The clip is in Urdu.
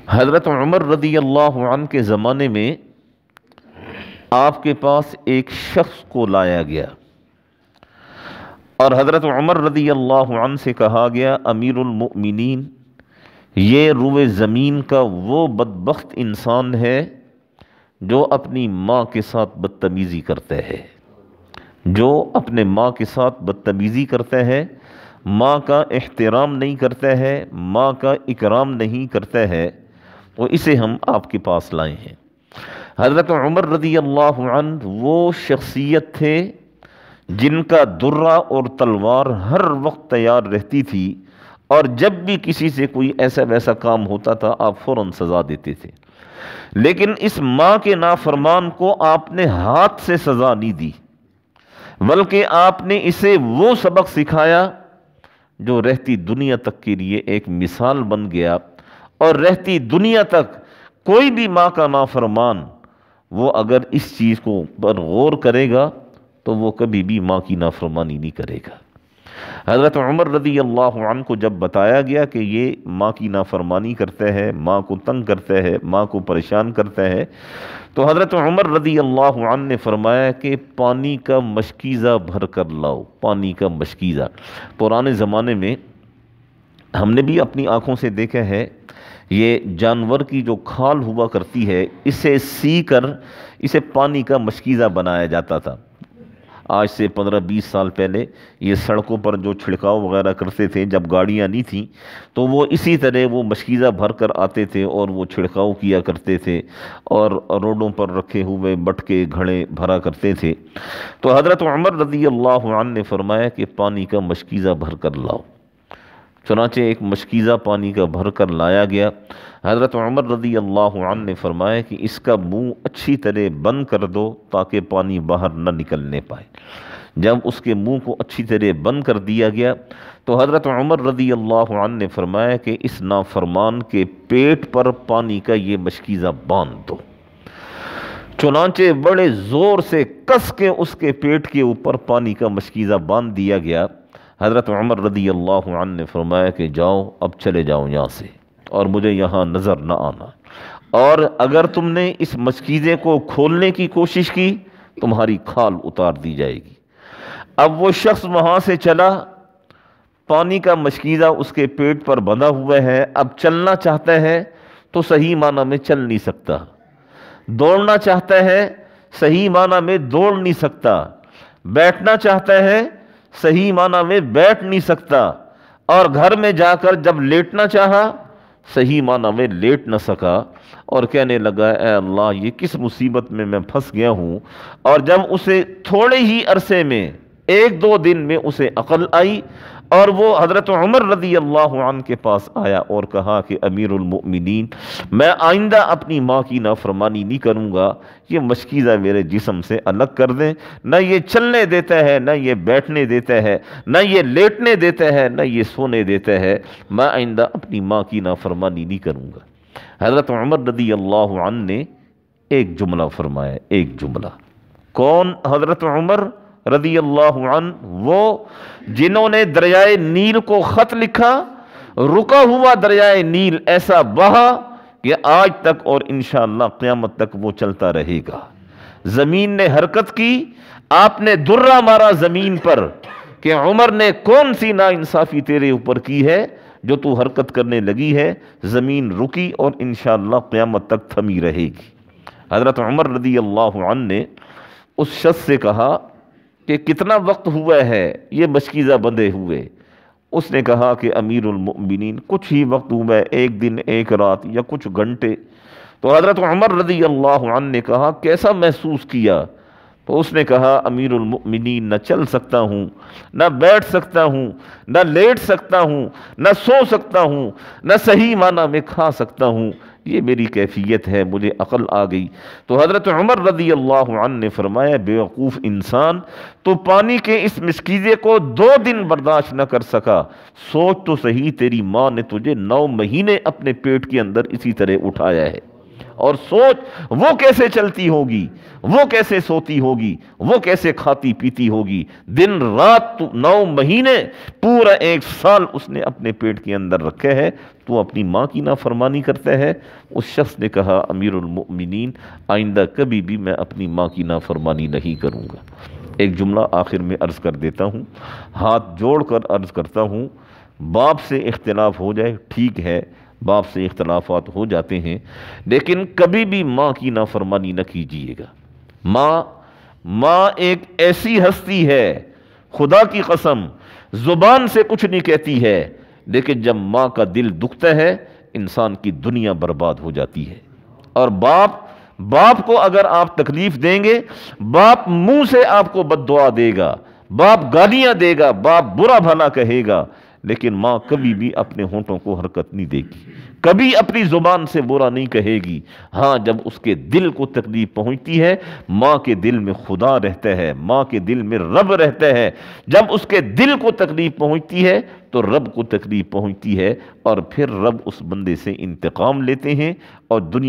حضرت عمر رضی اللہ عنہ کے زمانے میں آپ کے پاس ایک شخص کو لایا گیا اور حضرت عمر رضی اللہ عنہ سے کہا گیا، امیر المؤمنین، یہ روئے زمین کا وہ بدبخت انسان ہے جو اپنی ماں کے ساتھ بدتمیزی کرتا ہے، جو اپنے ماں کے ساتھ بدتمیزی کرتا ہے، ماں کا احترام نہیں کرتا ہے، ماں کا اکرام نہیں کرتا ہے، تو اسے ہم آپ کے پاس لائے ہیں۔ حضرت عمر رضی اللہ عنہ وہ شخصیت تھے جن کا درہ اور تلوار ہر وقت تیار رہتی تھی، اور جب بھی کسی سے کوئی ایسا ویسا کام ہوتا تھا آپ فوراً سزا دیتے تھے، لیکن اس ماں کے نافرمان کو آپ نے ہاتھ سے سزا نہیں دی، بلکہ آپ نے اسے وہ سبق سکھایا جو رہتی دنیا تک کے لیے ایک مثال بن گیا، اور رہتی دنیا تک کوئی بھی ماں کا نافرمان وہ اگر اس چیز کو پر غور کرے گا تو وہ کبھی بھی ماں کی نافرمانی نہیں کرے گا۔ حضرت عمر رضی اللہ عنہ کو جب بتایا گیا کہ یہ ماں کی نافرمانی کرتا ہے، ماں کو تنگ کرتا ہے، ماں کو پریشان کرتا ہے، تو حضرت عمر رضی اللہ عنہ نے فرمایا کہ پانی کا مشکیزہ بھر کر لاؤ۔ پانی کا مشکیزہ پرانے زمانے میں ہم نے بھی اپنی آنکھوں سے دیکھا ہے، یہ جانور کی جو کھال ہوا کرتی ہے اسے سی کر اسے پانی کا مشکیزہ بنایا جاتا تھا۔ آج سے 15-20 سال پہلے یہ سڑکوں پر جو چھڑکاؤ وغیرہ کرتے تھے، جب گاڑیاں نہیں تھیں تو وہ اسی طرح وہ مشکیزہ بھر کر آتے تھے اور وہ چھڑکاؤ کیا کرتے تھے اور روڈوں پر رکھے ہوئے بٹکے گھڑے بھرا کرتے تھے۔ تو حضرت عمر رضی اللہ عنہ نے فرمایا کہ پانی کا مشکیزہ بھر کر لاؤ۔ چنانچہ ایک مشکیزہ پانی کا بھر کر لایا گیا۔ حضرت عمر رضی اللہ عنہ نے فرمایا کہ اس کا منہ اچھی طرح بند کر دو تاکہ پانی باہر نہ نکلنے پائے۔ جب اس کے منہ کو اچھی طرح بند کر دیا گیا تو حضرت عمر رضی اللہ عنہ نے فرمایا کہ اس نافرمان کے پیٹ پر پانی کا یہ مشکیزہ باندھ دو۔ چنانچہ بڑے زور سے کس کے اس کے پیٹ کے اوپر پانی کا مشکیزہ باندھ دیا گیا۔ حضرت عمر رضی اللہ عنہ نے فرمایا کہ جاؤ، اب چلے جاؤ یہاں سے اور مجھے یہاں نظر نہ آنا، اور اگر تم نے اس مشکیزے کو کھولنے کی کوشش کی تمہاری کھال اتار دی جائے گی۔ اب وہ شخص وہاں سے چلا، پانی کا مشکیزہ اس کے پیٹ پر بندھا ہوا ہے، اب چلنا چاہتا ہے تو صحیح معنی میں چل نہیں سکتا، دوڑنا چاہتا ہے صحیح معنی میں دوڑ نہیں سکتا، بیٹھنا چاہتا ہے صحیح معنی میں بیٹھ نہیں سکتا، اور گھر میں جا کر جب لیٹنا چاہا صحیح معنی میں لیٹ نہ سکا، اور کہنے لگا اے اللہ یہ کس مصیبت میں پھنس گیا ہوں۔ اور جب اسے تھوڑے ہی عرصے میں 1-2 دن میں اسے عقل آئی اور وہ حضرت عمر رضی اللہ عنہ کے پاس آیا اور کہا کہ امیر المؤمنین، میں آئندہ اپنی ماں کی نافرمانی نہیں کروں گا، یہ مشکیزہ میرے جسم سے الگ کر دیں، نہ یہ چلنے دیتا ہے، نہ یہ بیٹھنے دیتا ہے، نہ یہ لیٹنے دیتا ہے، نہ یہ سونے دیتا ہے، میں آئندہ اپنی ماں کی نافرمانی نہیں کروں گا۔ حضرت عمر رضی اللہ عنہ نے ایک جملہ فرمایا، ایک جملہ۔ کون؟ حضرت عمر رضی اللہ عنہ، وہ جنہوں نے دریائے نیل کو خط لکھا، رکا ہوا دریائے نیل ایسا بہا کہ آج تک اور انشاءاللہ قیامت تک وہ چلتا رہے گا۔ زمین نے حرکت کی، آپ نے درہ مارا زمین پر کہ عمر نے کون سی ناانصافی تیرے اوپر کی ہے جو تو حرکت کرنے لگی ہے، زمین رکی اور انشاءاللہ قیامت تک تھمی رہے گی۔ حضرت عمر رضی اللہ عنہ نے اس شخص سے کہا کہ کتنا وقت ہوا ہے یہ مشکیزہ بندھے ہوئے؟ اس نے کہا کہ امیر المؤمنین کچھ ہی وقت ہوا ہے، 1 دن 1 رات یا کچھ گھنٹے۔ تو حضرت عمر رضی اللہ عنہ نے کہا کیسا محسوس کیا؟ تو اس نے کہا امیر المؤمنین نہ چل سکتا ہوں، نہ بیٹھ سکتا ہوں، نہ لیٹ سکتا ہوں، نہ سو سکتا ہوں، نہ صحیح معنی میں کھا سکتا ہوں، یہ میری کیفیت ہے، مجھے عقل آ گئی۔ تو حضرت عمر رضی اللہ عنہ نے فرمایا بیوقوف انسان، تو پانی کے اس مشکیزے کو 2 دن برداشت نہ کر سکا، سوچ تو صحیح تیری ماں نے تجھے 9 مہینے اپنے پیٹ کے اندر اسی طرح اٹھایا ہے، اور سوچ وہ کیسے چلتی ہوگی، وہ کیسے سوتی ہوگی، وہ کیسے کھاتی پیتی ہوگی، دن رات 9 مہینے پورا 1 سال اس نے اپنے پیٹ کے اندر رکھے ہے، تو اپنی ماں کی نافرمانی کرتا ہے۔ اس شخص نے کہا امیر المؤمنین آئندہ کبھی بھی میں اپنی ماں کی نافرمانی نہیں کروں گا۔ ایک جملہ آخر میں عرض کر دیتا ہوں، ہاتھ جوڑ کر عرض کرتا ہوں، باپ سے اختلاف ہو جائے ٹھیک ہے، باپ سے اختلافات ہو جاتے ہیں، لیکن کبھی بھی ماں کی نافرمانی نہ کیجیے گا۔ ماں ایک ایسی ہستی ہے، خدا کی قسم زبان سے کچھ نہیں کہتی ہے، لیکن جب ماں کا دل دکھتا ہے انسان کی دنیا برباد ہو جاتی ہے۔ اور باپ کو اگر آپ تکلیف دیں گے، باپ منہ سے آپ کو بد دعا دے گا، باپ گالیاں دے گا، باپ برا بھلا کہے گا، لیکن ماں کبھی بھی اپنے ہونٹوں کو حرکت نہیں دے گی، کبھی اپنی زبان سے برا نہیں کہے گی۔ ہاں جب اس کے دل کو تکلیف پہنچتی ہے، ماں کے دل میں خدا رہتا ہے، ماں کے دل میں رب رہتا ہے، جب اس کے دل کو تکلیف پہنچتی ہے تو رب کو تکلیف پہنچتی ہے، اور پھر رب اس بندے سے انتقام لیتے ہیں اور دنیا